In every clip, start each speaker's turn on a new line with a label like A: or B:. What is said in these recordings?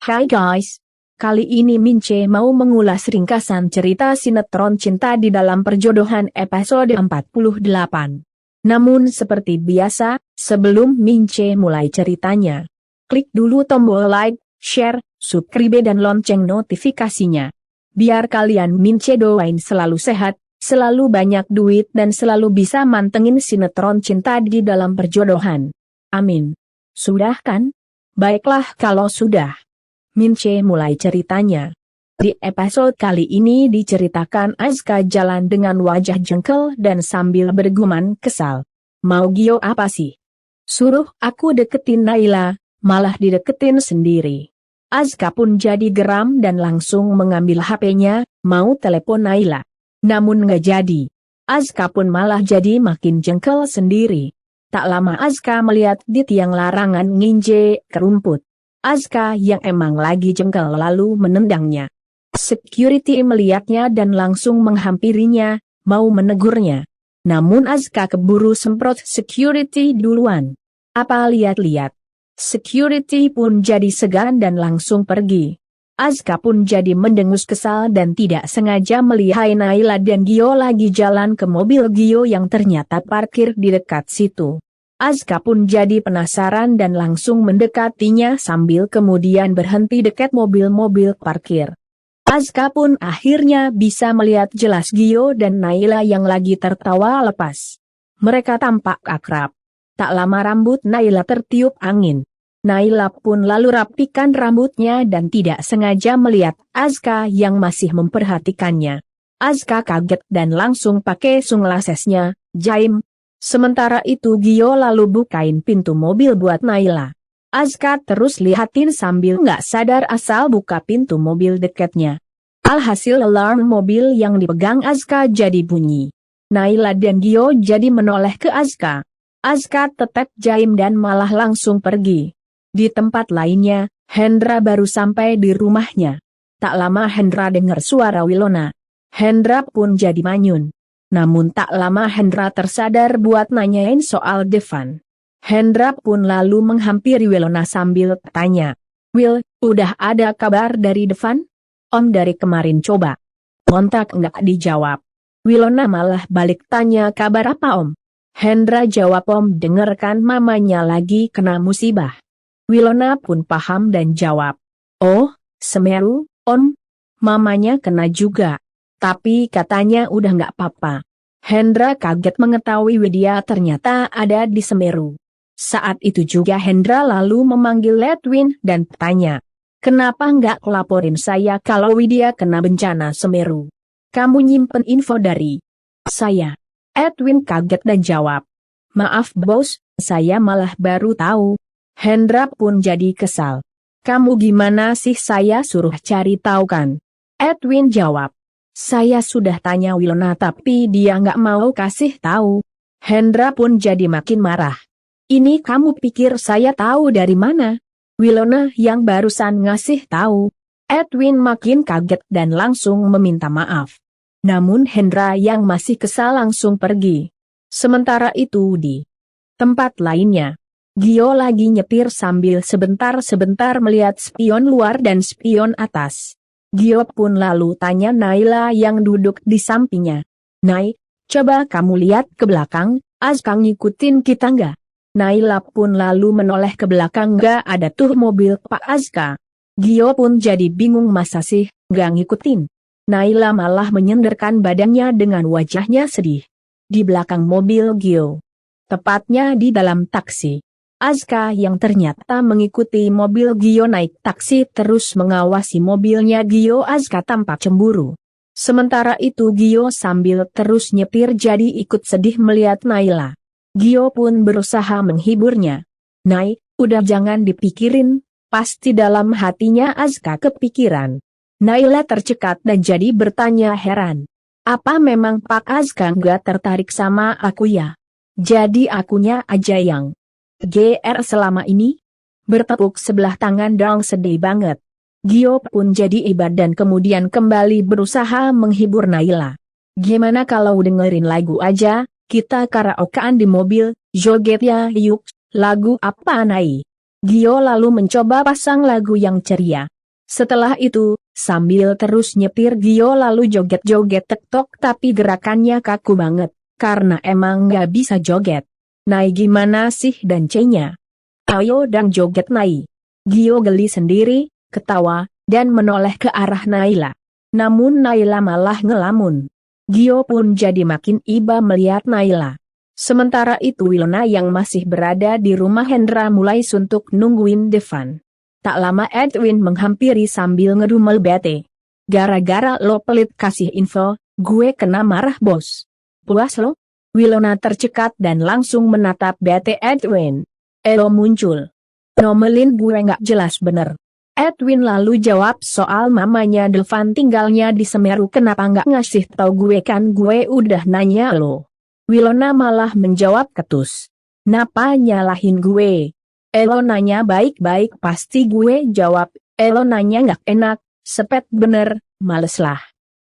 A: Hai guys, kali ini Mince mau mengulas ringkasan cerita sinetron Cinta di Dalam Perjodohan episode 48. Namun seperti biasa, sebelum Mince mulai ceritanya, klik dulu tombol like, share, subscribe dan lonceng notifikasinya. Biar kalian Mince doain selalu sehat, selalu banyak duit dan selalu bisa mantengin sinetron Cinta di Dalam Perjodohan. Amin. Sudah kan? Baiklah kalau sudah. Mince mulai ceritanya. Di episode kali ini diceritakan Azka jalan dengan wajah jengkel dan sambil bergumam kesal. Mau Gio apa sih? Suruh aku deketin Naila, malah dideketin sendiri. Azka pun jadi geram dan langsung mengambil HP-nya, mau telepon Naila. Namun nggak jadi. Azka pun malah jadi makin jengkel sendiri. Tak lama Azka melihat di tiang larangan nginjek ke rumput. Azka yang emang lagi jengkel lalu menendangnya. Security melihatnya dan langsung menghampirinya, mau menegurnya. Namun Azka keburu semprot security duluan. Apa lihat-lihat? Security pun jadi segan dan langsung pergi. Azka pun jadi mendengus kesal dan tidak sengaja melihat Naila dan Gio lagi jalan ke mobil Gio yang ternyata parkir di dekat situ. Azka pun jadi penasaran dan langsung mendekatinya sambil kemudian berhenti dekat mobil-mobil parkir. Azka pun akhirnya bisa melihat jelas Gio dan Naila yang lagi tertawa lepas. Mereka tampak akrab. Tak lama rambut Naila tertiup angin. Naila pun lalu rapikan rambutnya dan tidak sengaja melihat Azka yang masih memperhatikannya. Azka kaget dan langsung pakai sunglasesnya, jaim. Sementara itu Gio lalu bukain pintu mobil buat Naila. Azka terus lihatin sambil nggak sadar asal buka pintu mobil dekatnya. Alhasil alarm mobil yang dipegang Azka jadi bunyi. Naila dan Gio jadi menoleh ke Azka. Azka tetap jaim dan malah langsung pergi. Di tempat lainnya, Hendra baru sampai di rumahnya. Tak lama Hendra dengar suara Wilona. Hendra pun jadi manyun. Namun tak lama Hendra tersadar buat nanyain soal Devan. Hendra pun lalu menghampiri Wilona sambil tanya, "Wil, udah ada kabar dari Devan? Om dari kemarin coba kontak nggak dijawab." Wilona malah balik tanya, "Kabar apa Om?" Hendra jawab, "Om dengarkan mamanya lagi kena musibah." Wilona pun paham dan jawab, "Oh, Semeru, Om? Mamanya kena juga. Tapi katanya udah nggak apa-apa." Hendra kaget mengetahui Widya ternyata ada di Semeru. Saat itu juga Hendra lalu memanggil Edwin dan tanya, "Kenapa nggak laporin saya kalau Widya kena bencana Semeru? Kamu nyimpen info dari saya?" Edwin kaget dan jawab, "Maaf bos, saya malah baru tahu." Hendra pun jadi kesal. "Kamu gimana sih, saya suruh cari tahu kan?" Edwin jawab, "Saya sudah tanya Wilona tapi dia nggak mau kasih tahu." Hendra pun jadi makin marah. "Ini kamu pikir saya tahu dari mana? Wilona yang barusan ngasih tahu." Edwin makin kaget dan langsung meminta maaf. Namun Hendra yang masih kesal langsung pergi. Sementara itu di tempat lainnya, Gio lagi nyetir sambil sebentar-sebentar melihat spion luar dan spion atas. Gio pun lalu tanya Naila yang duduk di sampingnya, "Nai, coba kamu lihat ke belakang, Azka ngikutin kita nggak?" Naila pun lalu menoleh ke belakang, nggak ada tuh mobil Pak Azka. Gio pun jadi bingung, masa sih nggak ngikutin? Naila malah menyenderkan badannya dengan wajahnya sedih. Di belakang mobil Gio, tepatnya di dalam taksi, Azka yang ternyata mengikuti mobil Gio naik taksi terus mengawasi mobilnya Gio. Azka tampak cemburu. Sementara itu Gio sambil terus nyetir jadi ikut sedih melihat Naila. Gio pun berusaha menghiburnya. "Nai, udah jangan dipikirin." Pasti dalam hatinya Azka kepikiran. Naila tercekat dan jadi bertanya heran. "Apa memang Pak Azka nggak tertarik sama aku ya? Jadi akunya aja yang GR selama ini?" Bertepuk sebelah tangan dong, sedih banget. Gio pun jadi iba dan kemudian kembali berusaha menghibur Naila. "Gimana kalau dengerin lagu aja, kita karaokean di mobil, joget ya yuk." "Lagu apa Nai?" Gio lalu mencoba pasang lagu yang ceria. Setelah itu, sambil terus nyetir Gio lalu joget-joget tektok tapi gerakannya kaku banget, karena emang nggak bisa joget. Nai gimana sih dan C-nya? Ayo dang joget Nai. Gio geli sendiri, ketawa, dan menoleh ke arah Naila. Namun Naila malah ngelamun. Gio pun jadi makin iba melihat Naila. Sementara itu Wilona yang masih berada di rumah Hendra mulai suntuk nungguin Devan. Tak lama Edwin menghampiri sambil ngedumel bete. Gara-gara lo pelit kasih info, gue kena marah bos. Puas lo? Wilona tercekat dan langsung menatap bete Edwin. Elo muncul. Nomelin gue nggak jelas bener. Edwin lalu jawab soal mamanya Devan tinggalnya di Semeru kenapa nggak ngasih tau gue kan gue udah nanya lo. Wilona malah menjawab ketus. Napa nyalahin gue? Elo nanya baik-baik pasti gue jawab, Elo nanya nggak enak, sepet bener, males lah.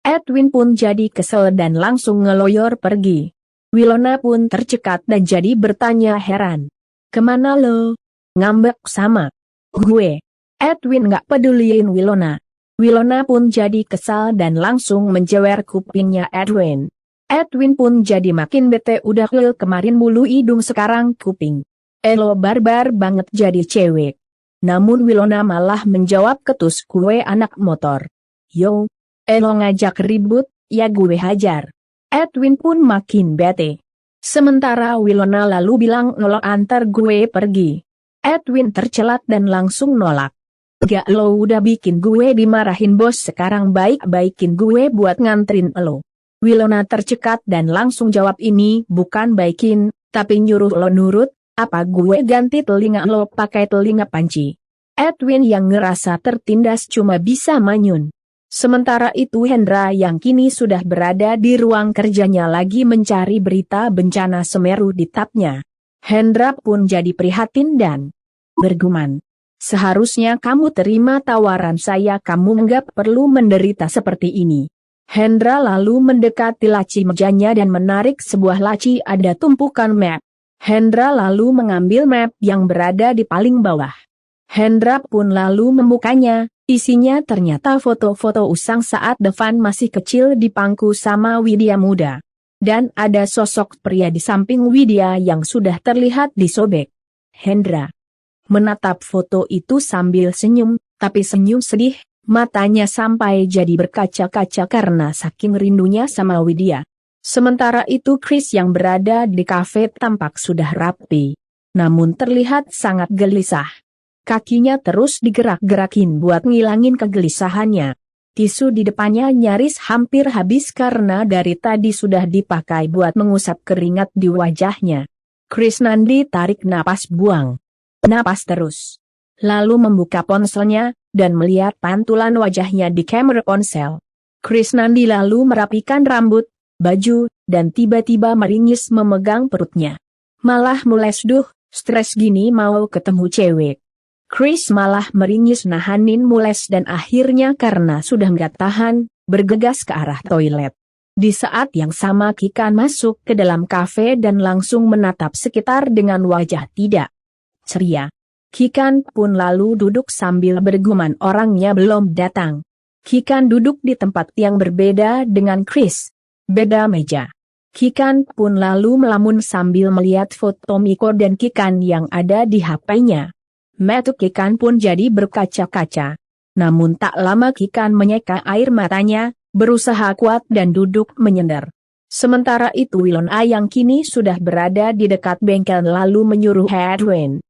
A: Edwin pun jadi kesel dan langsung ngeloyor pergi. Wilona pun tercekat dan jadi bertanya heran. Kemana lo? Ngambek sama gue. Edwin nggak peduliin Wilona. Wilona pun jadi kesal dan langsung menjewer kupingnya Edwin. Edwin pun jadi makin bete udah kemarin bulu hidung sekarang kuping. Elo barbar banget jadi cewek. Namun Wilona malah menjawab ketus gue anak motor. Yo, Elo ngajak ribut, ya gue hajar. Edwin pun makin bete. Sementara Wilona lalu bilang nolak antar gue pergi. Edwin tercelat dan langsung nolak. Gak lo udah bikin gue dimarahin bos sekarang baik-baikin gue buat nganterin lo. Wilona tercekat dan langsung jawab ini bukan baikin, tapi nyuruh lo nurut. Apa gue ganti telinga lo pakai telinga panci? Edwin yang ngerasa tertindas cuma bisa manyun. Sementara itu Hendra yang kini sudah berada di ruang kerjanya lagi mencari berita bencana Semeru di tabnya. Hendra pun jadi prihatin dan bergumam. Seharusnya kamu terima tawaran saya, kamu nggak perlu menderita seperti ini. Hendra lalu mendekati laci mejanya dan menarik sebuah laci ada tumpukan map. Hendra lalu mengambil map yang berada di paling bawah. Hendra pun lalu membukanya, isinya ternyata foto-foto usang saat Devan masih kecil di pangku sama Widya muda. Dan ada sosok pria di samping Widya yang sudah terlihat disobek. Hendra menatap foto itu sambil senyum, tapi senyum sedih, matanya sampai jadi berkaca-kaca karena saking rindunya sama Widya. Sementara itu Chris yang berada di kafe tampak sudah rapi, namun terlihat sangat gelisah. Kakinya terus digerak-gerakin buat ngilangin kegelisahannya. Tisu di depannya nyaris hampir habis karena dari tadi sudah dipakai buat mengusap keringat di wajahnya. Chris Nandi tarik napas buang napas terus. Lalu membuka ponselnya, dan melihat pantulan wajahnya di kamera ponsel. Chris Nandi lalu merapikan rambut, baju, dan tiba-tiba meringis memegang perutnya. Malah mules duh, stres gini mau ketemu cewek. Chris malah meringis nahanin mules dan akhirnya karena sudah nggak tahan, bergegas ke arah toilet. Di saat yang sama Kikan masuk ke dalam kafe dan langsung menatap sekitar dengan wajah tidak ceria. Kikan pun lalu duduk sambil bergumam orangnya belum datang. Kikan duduk di tempat yang berbeda dengan Chris. Beda meja. Kikan pun lalu melamun sambil melihat foto Miko dan Kikan yang ada di HP-nya. Mata Kikan pun jadi berkaca-kaca. Namun tak lama Kikan menyeka air matanya, berusaha kuat dan duduk menyender. Sementara itu Wilona yang kini sudah berada di dekat bengkel lalu menyuruh Edwin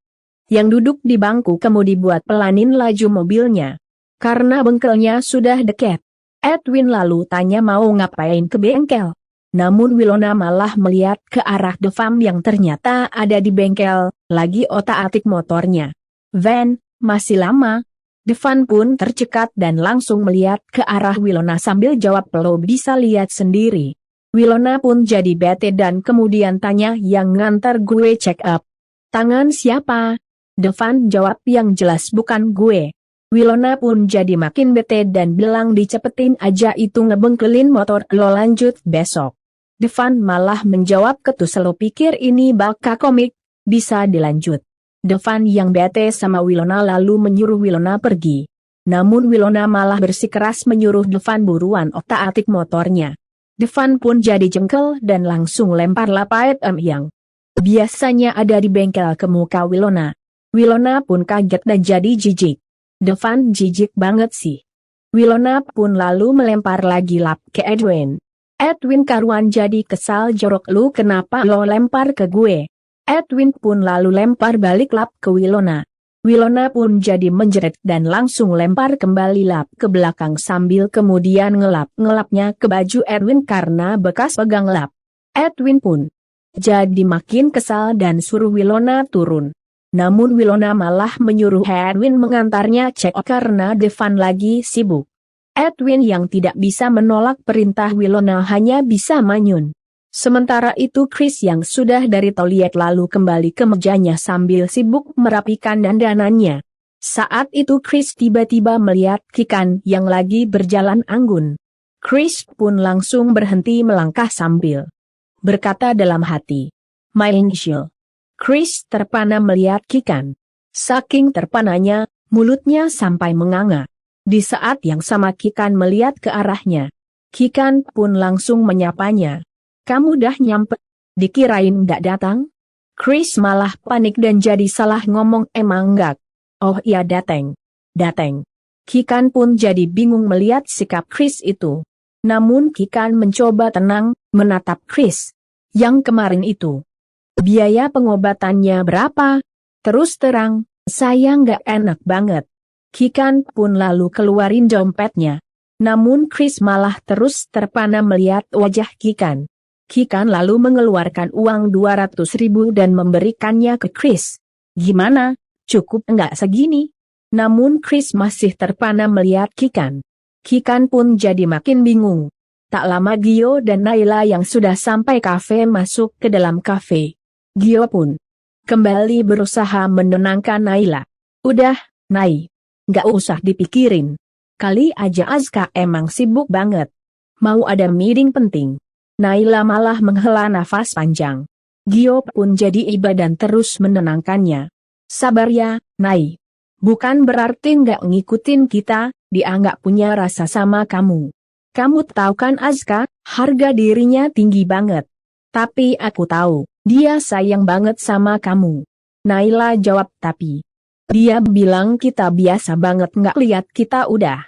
A: yang duduk di bangku kemudi buat pelanin laju mobilnya. Karena bengkelnya sudah dekat. Edwin lalu tanya mau ngapain ke bengkel. Namun Wilona malah melihat ke arah Devan yang ternyata ada di bengkel, lagi otak-atik motornya. Van, masih lama? Devan pun tercekat dan langsung melihat ke arah Wilona sambil jawab lo bisa lihat sendiri. Wilona pun jadi bete dan kemudian tanya yang ngantar gue check up. Tangan siapa? Devan jawab yang jelas bukan gue. Wilona pun jadi makin bete dan bilang dicepetin aja itu ngebengkelin motor lo lanjut besok. Devan malah menjawab ketus lo pikir ini baka komik, bisa dilanjut. Devan yang bete sama Wilona lalu menyuruh Wilona pergi. Namun Wilona malah bersikeras menyuruh Devan buruan otak-atik motornya. Devan pun jadi jengkel dan langsung lempar lapet yang biasanya ada di bengkel ke muka Wilona. Wilona pun kaget dan jadi jijik. Devan jijik banget sih. Wilona pun lalu melempar lagi lap ke Edwin. Edwin karuan jadi kesal, jorok, lu kenapa lo lempar ke gue? Edwin pun lalu lempar balik lap ke Wilona. Wilona pun jadi menjerit dan langsung lempar kembali lap ke belakang sambil kemudian ngelapnya ke baju Edwin karena bekas pegang lap. Edwin pun jadi makin kesal dan suruh Wilona turun. Namun Wilona malah menyuruh Edwin mengantarnya cek karena Devan lagi sibuk. Edwin yang tidak bisa menolak perintah Wilona hanya bisa manyun. Sementara itu Chris yang sudah dari toilet lalu kembali ke mejanya sambil sibuk merapikan dandanannya. Saat itu Chris tiba-tiba melihat Kikan yang lagi berjalan anggun. Chris pun langsung berhenti melangkah sambil berkata dalam hati, "My angel." Chris terpana melihat Kikan. Saking terpananya, mulutnya sampai menganga. Di saat yang sama Kikan melihat ke arahnya. Kikan pun langsung menyapanya. "Kamu dah nyampe? Dikirain nggak datang?" Chris malah panik dan jadi salah ngomong, "Emang enggak?" "Oh iya dateng." Kikan pun jadi bingung melihat sikap Chris itu. Namun Kikan mencoba tenang, menatap Chris. "Yang kemarin itu. Biaya pengobatannya berapa?" "Terus terang, saya nggak enak banget." Kikan pun lalu keluarin dompetnya. Namun Chris malah terus terpana melihat wajah Kikan. Kikan lalu mengeluarkan uang 200.000 dan memberikannya ke Chris. "Gimana, cukup enggak segini?" Namun Chris masih terpana melihat Kikan. Kikan pun jadi makin bingung. Tak lama Gio dan Naila yang sudah sampai kafe masuk ke dalam kafe. Gio pun kembali berusaha menenangkan Naila. "Udah, Nai. Nggak usah dipikirin. Kali aja Azka emang sibuk banget. Mau ada meeting penting." Naila malah menghela nafas panjang. Gio pun jadi iba dan terus menenangkannya. "Sabar ya, Nai. Bukan berarti nggak ngikutin kita, dia nggak punya rasa sama kamu. Kamu tahu kan Azka, harga dirinya tinggi banget. Tapi aku tahu, dia sayang banget sama kamu." Naila jawab, "Tapi dia bilang kita biasa banget, nggak lihat kita udah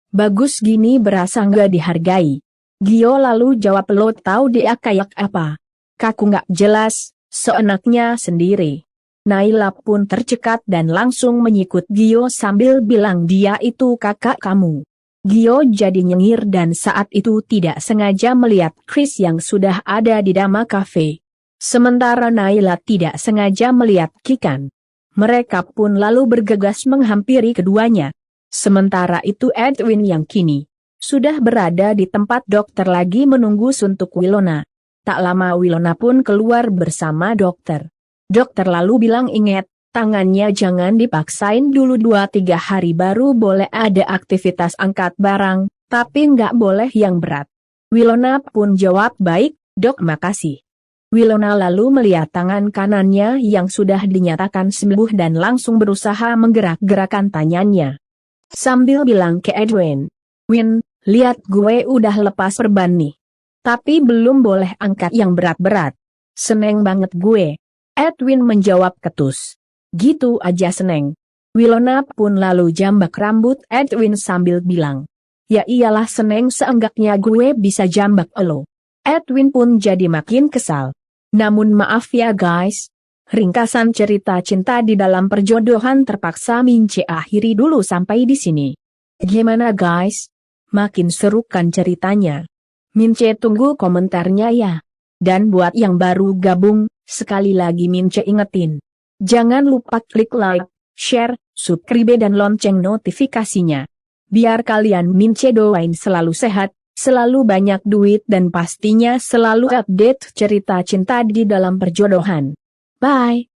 A: bagus gini berasa nggak dihargai." Gio lalu jawab, "Lo tahu dia kayak apa? Kaku nggak jelas, seenaknya sendiri." Naila pun tercekat dan langsung menyikut Gio sambil bilang, "Dia itu kakak kamu." Gio jadi nyengir dan saat itu tidak sengaja melihat Chris yang sudah ada di Dama Cafe. Sementara Naila tidak sengaja melihat Kikan. Mereka pun lalu bergegas menghampiri keduanya. Sementara itu Edwin yang kini sudah berada di tempat dokter lagi menunggu suntuk Wilona. Tak lama Wilona pun keluar bersama dokter. Dokter lalu bilang, "Ingat, tangannya jangan dipaksain dulu, 2-3 hari baru boleh ada aktivitas angkat barang, tapi nggak boleh yang berat." Wilona pun jawab, "Baik, dok, makasih." Wilona lalu melihat tangan kanannya yang sudah dinyatakan sembuh dan langsung berusaha menggerak-gerakan tangannya. Sambil bilang ke Edwin, "Win, lihat gue udah lepas perban nih. Tapi belum boleh angkat yang berat-berat." "Seneng banget gue." Edwin menjawab ketus. "Gitu aja seneng." Wilona pun lalu jambak rambut Edwin sambil bilang, "Ya iyalah seneng, seenggaknya gue bisa jambak elo." Edwin pun jadi makin kesal. "Namun maaf ya guys, ringkasan cerita cinta di dalam perjodohan terpaksa Mince akhiri dulu sampai di sini. Gimana guys? Makin seru kan ceritanya? Mince tunggu komentarnya ya. Dan buat yang baru gabung, sekali lagi Mince ingetin, jangan lupa klik like, share, subscribe dan lonceng notifikasinya. Biar kalian Mince doain selalu sehat, selalu banyak duit dan pastinya selalu update cerita cinta di dalam perjodohan. Bye.